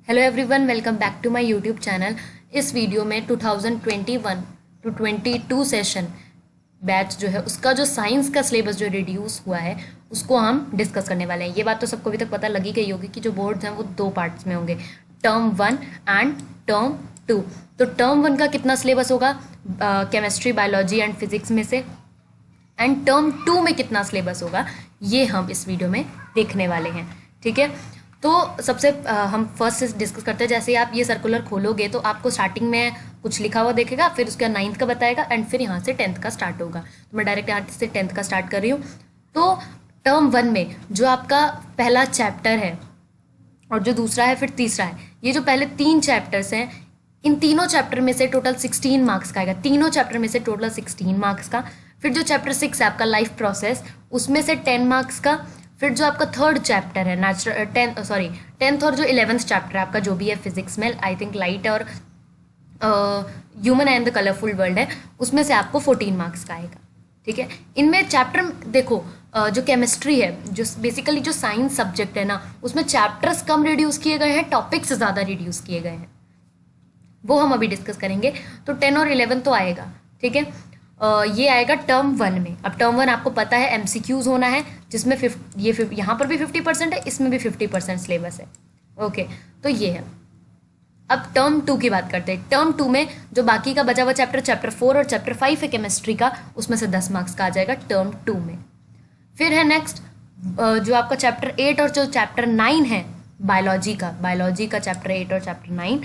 Hello everyone, welcome back to my YouTube channel. इस video में 2021 to 22 session batch जो है उसका जो साइंस का सिलेबस जो रिड्यूस हुआ है उसको हम डिस्कस करने वाले हैं। ये बात तो सबको अभी तक पता लगी गई होगी कि जो बोर्ड्स हैं वो दो पार्ट्स में होंगे, टर्म 1 एंड टर्म 2। तो टर्म 1 का कितना सिलेबस होगा केमिस्ट्री, बायोलॉजी एंड फिजिक्स में से, एंड टर्म 2 में कितना सिलेबस होगा ये हम इस वीडियो में देखने वाले हैं। ठीक है, तो सबसे हम फर्स्ट से डिस्कस करते हैं। जैसे आप ये सर्कुलर खोलोगे तो आपको स्टार्टिंग में कुछ लिखा हुआ देखेगा, फिर उसका 9th का बताएगा एंड फिर यहाँ से 10th का स्टार्ट होगा। तो मैं डायरेक्ट यहाँ से 10th का स्टार्ट कर रही हूँ। तो टर्म 1 में जो आपका पहला चैप्टर है और जो दूसरा है फिर तीसरा है, ये जो पहले 3 चैप्टर्स हैं, इन तीनों चैप्टर में से टोटल 16 मार्क्स का आएगा। तीनों चैप्टर में से टोटल 16 मार्क्स का। फिर जो चैप्टर 6 है आपका लाइफ प्रोसेस, उसमें से 10 मार्क्स का। फिर जो आपका थर्ड चैप्टर है टेंथ और जो 11th चैप्टर है आपका जो भी है फिजिक्स में, आई थिंक लाइट और human and the colourful world है, उसमें से आपको 14 मार्क्स का आएगा। ठीक है, इनमें चैप्टर देखो, जो केमिस्ट्री है, जो बेसिकली जो साइंस सब्जेक्ट है ना, उसमें चैप्टर्स कम रिड्यूस किए गए हैं, टॉपिक्स ज़्यादा रिड्यूस किए गए हैं, वो हम अभी डिस्कस करेंगे। तो 10 और 11 तो आएगा। ठीक है, ये आएगा टर्म 1 में। अब टर्म 1 आपको पता है MCQs होना है, जिसमें यहाँ पर भी 50% है, इसमें भी 50% सिलेबस है। ओके, तो ये है। अब टर्म 2 की बात करते हैं। टर्म 2 में जो बाकी का बचा हुआ चैप्टर 4 और चैप्टर 5 है केमिस्ट्री का, उसमें से 10 मार्क्स का आ जाएगा टर्म 2 में। फिर है नेक्स्ट जो आपका चैप्टर 8 और जो चैप्टर 9 है बायोलॉजी का चैप्टर 8 और चैप्टर 9,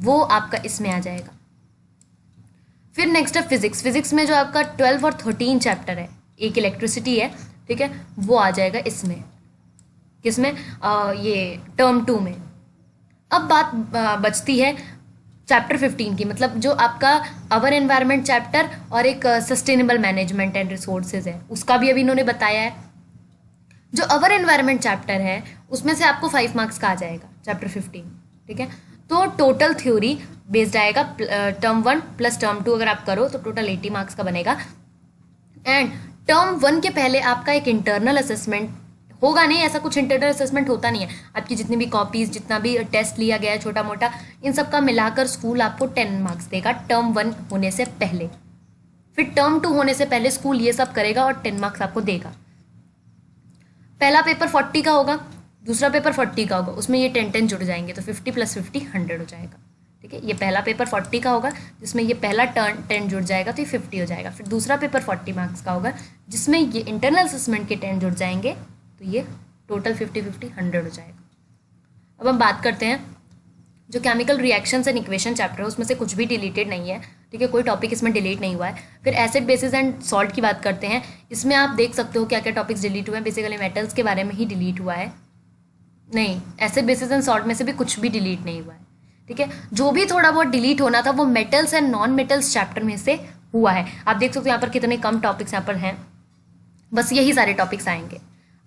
वो आपका इसमें आ जाएगा। फिर नेक्स्ट है फिजिक्स में जो आपका 12 और 13 चैप्टर है, एक इलेक्ट्रिसिटी है, ठीक है, वो आ जाएगा इसमें। किसमें? ये टर्म 2 में। अब बात बचती है चैप्टर 15 की, मतलब जो आपका अवर एनवायरनमेंट चैप्टर और एक सस्टेनेबल मैनेजमेंट एंड रिसोर्सेज है, उसका भी अभी इन्होंने बताया है। जो अवर एनवायरनमेंट चैप्टर है उसमें से आपको 5 मार्क्स का आ जाएगा चैप्टर 15। ठीक है, तो टोटल थ्योरी बेस्ड आएगा टर्म 1 प्लस टर्म 2 अगर आप करो तो टोटल 80 मार्क्स का बनेगा। एंड टर्म 1 के पहले आपका एक इंटरनल असेसमेंट होगा। नहीं, ऐसा कुछ इंटरनल असेसमेंट होता नहीं है। आपकी जितनी भी कॉपीज, जितना भी टेस्ट लिया गया है छोटा मोटा, इन सब का मिलाकर स्कूल आपको 10 मार्क्स देगा टर्म 1 होने से पहले। फिर टर्म 2 होने से पहले स्कूल ये सब करेगा और 10 मार्क्स आपको देगा। पहला पेपर 40 का होगा, दूसरा पेपर 40 का होगा, उसमें ये 10-10 जुड़ जाएंगे तो 50 + 50 100 हो जाएगा। ठीक है, ये पहला पेपर 40 का होगा जिसमें ये पहला टर्न 10 जुड़ जाएगा तो ये 50 हो जाएगा। फिर दूसरा पेपर 40 मार्क्स का होगा जिसमें ये इंटरनल असेसमेंट के 10 जुड़ जाएंगे तो ये टोटल 50-50 100 हो जाएगा। अब हम बात करते हैं जो chemical reactions and equation chapter है, उसमें से कुछ भी डिलीटेड नहीं है। ठीक है, कोई टॉपिक इसमें डिलीट नहीं हुआ है। फिर एसिड, बेसिस एंड सॉल्ट की बात करते हैं। इसमें आप देख सकते हो क्या क्या टॉपिक्स डिलीट हुए हैं। बेसिकली मेटल्स के बारे में ही डिलीट हुआ है। नहीं, एसिड, बेसिस एंड सॉल्ट में से भी कुछ भी डिलीट नहीं हुआ है। ठीक है, जो भी थोड़ा बहुत डिलीट होना था वो metals and non metals chapter में से हुआ है। आप देख सकते हो यहाँ पर कितने कम टॉपिक्स यहाँ पर हैं, बस यही सारे टॉपिक्स आएंगे।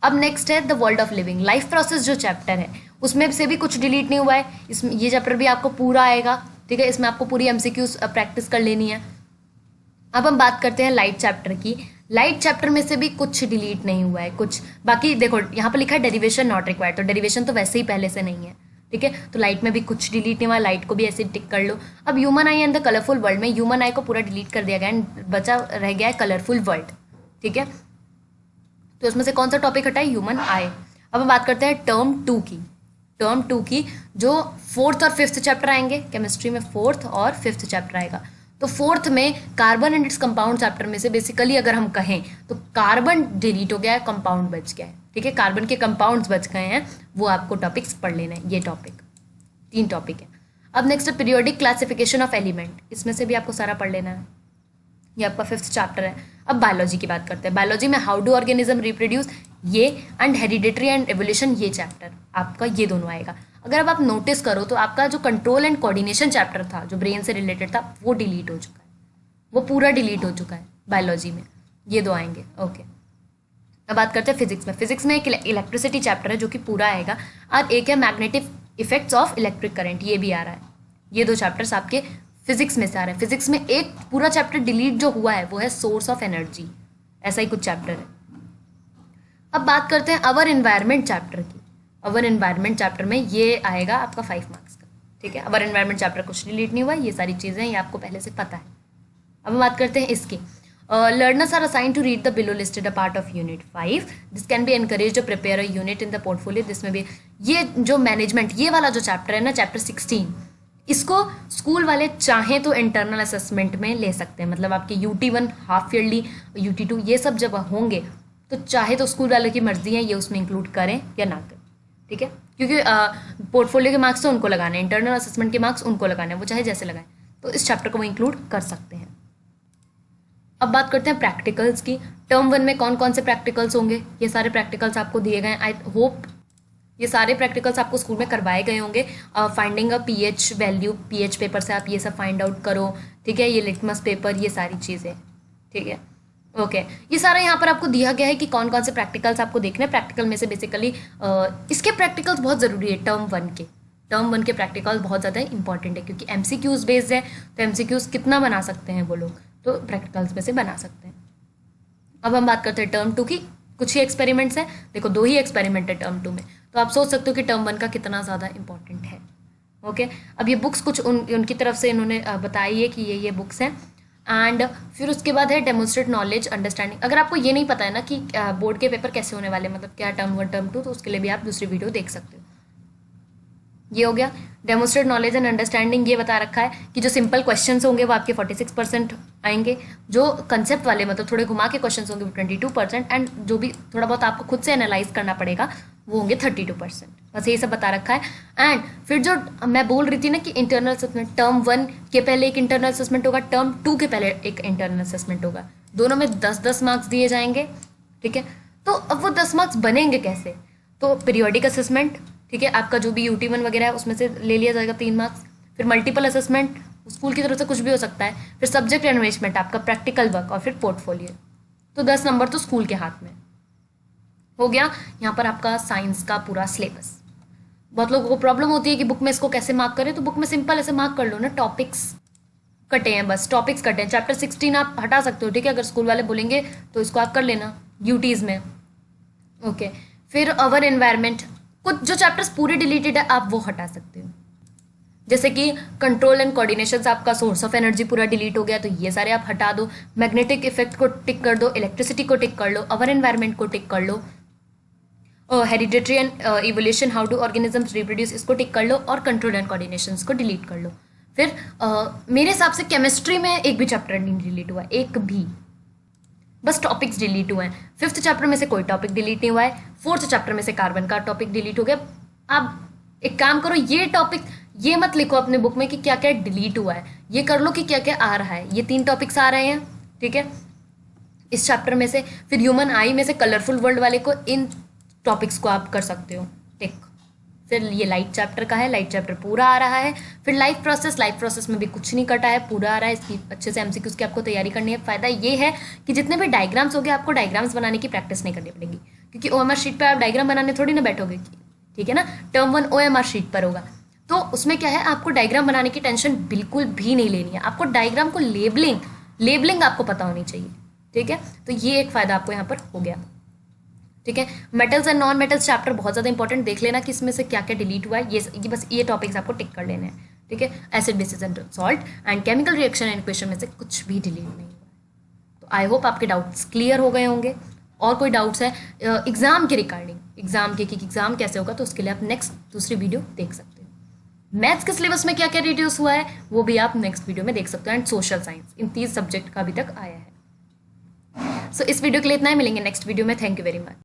अब नेक्स्ट है the world of living, life process जो चैप्टर है उसमें से भी कुछ डिलीट नहीं हुआ है। इसमें ये चैप्टर भी आपको पूरा आएगा। ठीक है, इसमें आपको पूरी MCQs प्रैक्टिस कर लेनी है। अब हम बात करते हैं लाइट चैप्टर की। लाइट चैप्टर में से भी कुछ डिलीट नहीं हुआ है, कुछ बाकी। देखो यहाँ पर लिखा है डेरिवेशन नॉट रिक्वायर्ड, तो डेरिवेशन तो वैसे ही पहले से नहीं है। ठीक है, तो लाइट में भी कुछ डिलीट नहीं हुआ, लाइट को भी ऐसे टिक कर लो। अब human I and the colourful world में ह्यूमन आई को पूरा डिलीट कर दिया गया एंड बचा रह गया है कलरफुल वर्ल्ड। ठीक है, तो इसमें से कौन सा टॉपिक हटा है? ह्यूमन आई। अब हम बात करते हैं टर्म 2 की। टर्म 2 की जो 4th और 5th चैप्टर आएंगे, केमिस्ट्री में 4th और 5th चैप्टर आएगा। तो 4th में carbon and its compound chapter में से बेसिकली अगर हम कहें तो कार्बन डिलीट हो गया है, कंपाउंड बच गया है। ठीक है, कार्बन के कंपाउंड्स बच गए हैं, वो आपको टॉपिक्स पढ़ लेना है। ये टॉपिक 3 टॉपिक है। अब नेक्स्ट है पीरियोडिक क्लासिफिकेशन ऑफ एलिमेंट, इसमें से भी आपको सारा पढ़ लेना है। ये आपका 5th चैप्टर है। अब बायोलॉजी की बात करते हैं। बायोलॉजी में हाउ डू ऑर्गेनिज्म रिप्रोड्यूस, ये एंड हेरिडिटरी एंड एवोल्यूशन, ये चैप्टर आपका ये दोनों आएगा। अगर अब आप नोटिस करो तो आपका जो कंट्रोल एंड कोऑर्डिनेशन चैप्टर था जो ब्रेन से रिलेटेड था वो डिलीट हो चुका है, वो पूरा डिलीट हो चुका है बायोलॉजी में। ये 2 आएंगे। ओके, अब बात करते हैं फिजिक्स में। फिजिक्स में एक इलेक्ट्रिसिटी चैप्टर है जो कि पूरा आएगा, और एक है magnetic effects of electric current, ये भी आ रहा है। ये 2 चैप्टर्स आपके फिजिक्स में से आ रहे हैं। फिजिक्स में एक पूरा चैप्टर डिलीट जो हुआ है वो है सोर्स ऑफ एनर्जी, ऐसा ही कुछ चैप्टर है। अब बात करते हैं अवर एनवायरनमेंट चैप्टर की। अवर एनवायरनमेंट चैप्टर में ये आएगा आपका 5 मार्क्स का। ठीक है, अवर एनवायरनमेंट चैप्टर कुछ डिलीट नहीं हुआ, ये सारी चीज़ें ये आपको पहले से पता है। अब हम बात करते हैं इसकी। Learners are assign to read the below listed a part of unit 5। This can be encourage to prepare a unit in the portfolio. दिसमें भी ये जो मैनेजमेंट, ये वाला जो चैप्टर है ना, चैप्टर 16, इसको स्कूल वाले चाहें तो इंटरनल असेसमेंट में ले सकते हैं। मतलब आपके UT1 हाफ ईयरली, UT2 ये सब जब होंगे तो चाहे तो स्कूल वालों की मर्जी है ये उसमें इंक्लूड करें या ना करें, ठीक है, क्योंकि पोर्टफोलियो के मार्क्स तो उनको लगाने हैं, इंटरनल असेसमेंट के मार्क्स उनको लगाने हैं, वो चाहे जैसे लगाएं, तो इस चैप्टर को वो इंक्लूड कर सकते हैं। अब बात करते हैं प्रैक्टिकल्स की। टर्म 1 में कौन कौन से प्रैक्टिकल्स होंगे, ये सारे प्रैक्टिकल्स आपको दिए गए हैं। आई होप ये सारे प्रैक्टिकल्स आपको स्कूल में करवाए गए होंगे। Finding a pH value, pH paper से आप ये सब फाइंड आउट करो, ठीक है, ये लिटमस पेपर, ये सारी चीज़ें, ठीक है, ओके। ये सारा यहाँ पर आपको दिया गया है कि कौन कौन से प्रैक्टिकल्स आपको देखने हैं। प्रैक्टिकल में से बेसिकली इसके प्रैक्टिकल्स बहुत ज़रूरी है। टर्म 1 के प्रैक्टिकल बहुत ज़्यादा इंपॉर्टेंट है, क्योंकि MCQs बेस्ड है, तो MCQs कितना बना सकते हैं वो लोग, तो प्रैक्टिकल्स में से बना सकते हैं। अब हम बात करते हैं टर्म 2 की। कुछ ही एक्सपेरिमेंट्स हैं, देखो 2 ही एक्सपेरिमेंट है टर्म 2 में, तो आप सोच सकते हो कि टर्म 1 का कितना ज़्यादा इंपॉर्टेंट है, ओके। अब ये बुक्स कुछ उनकी तरफ से इन्होंने बताई है कि ये बुक्स हैं। एंड फिर उसके बाद है डेमोन्स्ट्रेट नॉलेज अंडरस्टैंडिंग। अगर आपको ये नहीं पता है ना कि बोर्ड के पेपर कैसे होने वाले, मतलब क्या टर्म 1 टर्म 2, तो उसके लिए भी आप दूसरी वीडियो देख सकते हो। ये हो गया डेमोन्स्ट्रेट नॉलेज एंड अंडरस्टैंडिंग। ये बता रखा है कि जो सिंपल क्वेश्चंस होंगे वो आपके 46% आएंगे, जो कंसेप्ट वाले मतलब थोड़े घुमा के क्वेश्चंस होंगे वो 22%, एंड जो भी थोड़ा बहुत आपको खुद से एनालाइज करना पड़ेगा वो होंगे 32%। बस यही सब बता रखा है। एंड फिर जो मैं बोल रही थी ना कि इंटरनल असेसमेंट, टर्म 1 के पहले एक इंटरनल असेसमेंट होगा, टर्म 2 के पहले एक इंटरनल असेसमेंट होगा, दोनों में 10-10 मार्क्स दिए जाएंगे, ठीक है। तो अब वो 10 मार्क्स बनेंगे कैसे, तो पीरियोडिक असेसमेंट, ठीक है, आपका जो भी UT1 वगैरह है उसमें से ले लिया जाएगा 3 मार्क्स, फिर मल्टीपल असेसमेंट स्कूल की तरफ से कुछ भी हो सकता है, फिर सब्जेक्ट एनवेशमेंट आपका प्रैक्टिकल वर्क, और फिर पोर्टफोलियो। तो 10 नंबर तो स्कूल के हाथ में हो गया। यहाँ पर आपका साइंस का पूरा सिलेबस। बहुत लोगों को प्रॉब्लम होती है कि बुक में इसको कैसे मार्क करें, तो बुक में सिंपल ऐसे मार्क कर लो ना, टॉपिक्स कटे हैं, बस टॉपिक्स कटे हैं। चैप्टर 16 आप हटा सकते हो, ठीक है, अगर स्कूल वाले बोलेंगे तो इसको आप कर लेना UTs में, ओके। फिर अवर एनवायरनमेंट, कुछ जो चैप्टर्स पूरे डिलीटेड है आप वो हटा सकते हो, जैसे कि कंट्रोल एंड कोऑर्डिनेशन, आपका सोर्स ऑफ एनर्जी पूरा डिलीट हो गया तो ये सारे आप हटा दो। मैग्नेटिक इफेक्ट को टिक कर दो, इलेक्ट्रिसिटी को टिक कर लो, अवर एनवायरनमेंट को टिक कर लो, hereditary and evolution, how do organisms reproduce, इसको टिक कर लो, और कंट्रोल एंड कोऑर्डिनेशन को डिलीट कर लो। फिर मेरे हिसाब से केमिस्ट्री में एक भी चैप्टर नहीं डिलीट हुआ, एक भी, बस टॉपिक्स डिलीट हुए हैं। 5th चैप्टर में से कोई टॉपिक डिलीट नहीं हुआ है। 4th चैप्टर में से कार्बन का टॉपिक डिलीट हो गया। आप एक काम करो, ये टॉपिक ये मत लिखो अपने बुक में कि क्या क्या डिलीट हुआ है, ये कर लो कि क्या क्या आ रहा है। ये 3 टॉपिक्स आ रहे हैं, ठीक है, इस चैप्टर में से। फिर ह्यूमन आई में से कलरफुल वर्ल्ड वाले को, इन टॉपिक्स को आप कर सकते हो टिक। फिर ये लाइट चैप्टर का है, लाइट चैप्टर पूरा आ रहा है। फिर लाइफ प्रोसेस में भी कुछ नहीं कटा है, पूरा आ रहा है। इसकी अच्छे से MCQs की आपको तैयारी करनी है। फ़ायदा ये है कि जितने भी डायग्राम्स हो गए, आपको डायग्राम्स बनाने की प्रैक्टिस नहीं करनी पड़ेगी, क्योंकि OMR शीट पर आप डायग्राम बनाने थोड़ी ना बैठोगे, ठीक है ना। टर्म 1 OMR शीट पर होगा, तो उसमें क्या है, आपको डायग्राम बनाने की टेंशन बिल्कुल भी नहीं लेनी है। आपको डायग्राम को लेबलिंग आपको पता होनी चाहिए, ठीक है। तो ये एक फ़ायदा आपको यहाँ पर हो गया, ठीक है। Metals and non metals chapter बहुत ज़्यादा इंपॉर्टेंट, देख लेना कि इसमें से क्या क्या डिलीट हुआ है। ये बस ये टॉपिक्स आपको टिक कर लेने हैं, ठीक है। Acid basis and salt and chemical reaction and equation में से कुछ भी डिलीट नहीं हुआ है। तो आई होप आपके डाउट्स क्लियर हो गए होंगे। और कोई डाउट्स है एग्जाम के रिगार्डिंग, एग्जाम के कि एग्जाम कैसे होगा, तो उसके लिए आप नेक्स्ट दूसरी वीडियो देख सकते हो। मैथ्स के सिलेबस में क्या क्या रिड्यूस हुआ है वो भी आप नेक्स्ट वीडियो में देख सकते हो। And social science, in 3 subject का अभी तक आया है। सो इस वीडियो के लिए इतना ही, मिलेंगे नेक्स्ट वीडियो में। Thank you very much.